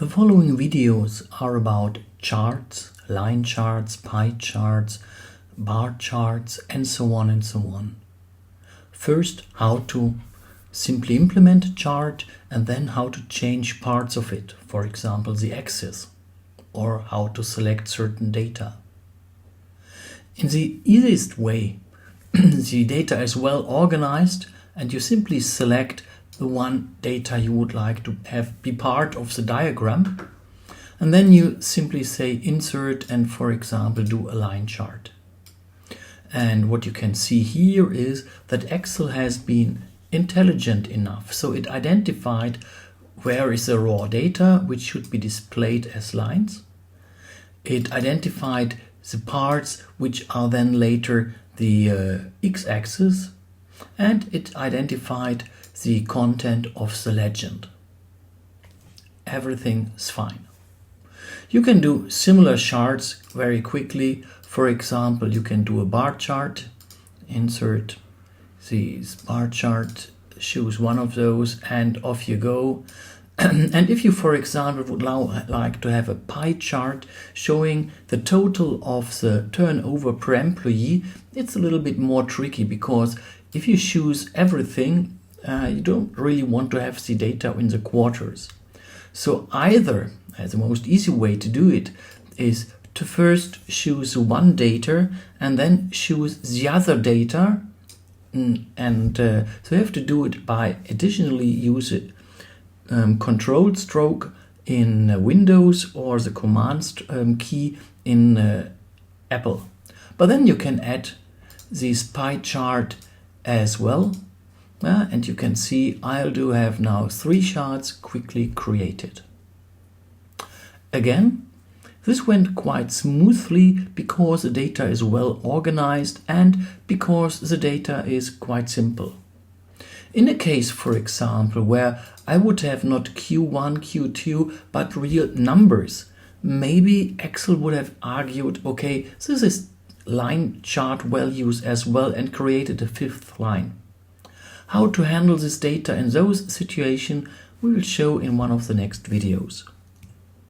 The following videos are about charts, line charts, pie charts, bar charts, and so on and so on. First, how to simply implement a chart, and then how to change parts of it, for example the axis, or how to select certain data. In the easiest way, the data is well organized and you simply select the one data you would like to have be part of the diagram, and then you simply say insert and, for example, do a line chart. And what you can see here is that Excel has been intelligent enough, so it identified where is the raw data which should be displayed as lines. It identified the parts which are then later the x-axis, and it identified the content of the legend. Everything's fine. You can do similar charts very quickly. For example, you can do a bar chart. Insert this bar chart, choose one of those, and off you go. And if you, for example, would like to have a pie chart showing the total of the turnover per employee, it's a little bit more tricky, because if you choose everything, you don't really want to have the data in the quarters. So either, as the most easy way to do it, is to first choose one data and then choose the other data. So you have to do it by additionally use it. Control stroke in Windows or the command key in Apple. But then you can add this pie chart as well. And you can see I do have now 3 charts quickly created. Again, this went quite smoothly because the data is well organized and because the data is quite simple. In a case, for example, where I would have not Q1, Q2, but real numbers, maybe Excel would have argued, okay, this is line chart values as well, and created a 5th line. How to handle this data in those situations we will show in one of the next videos.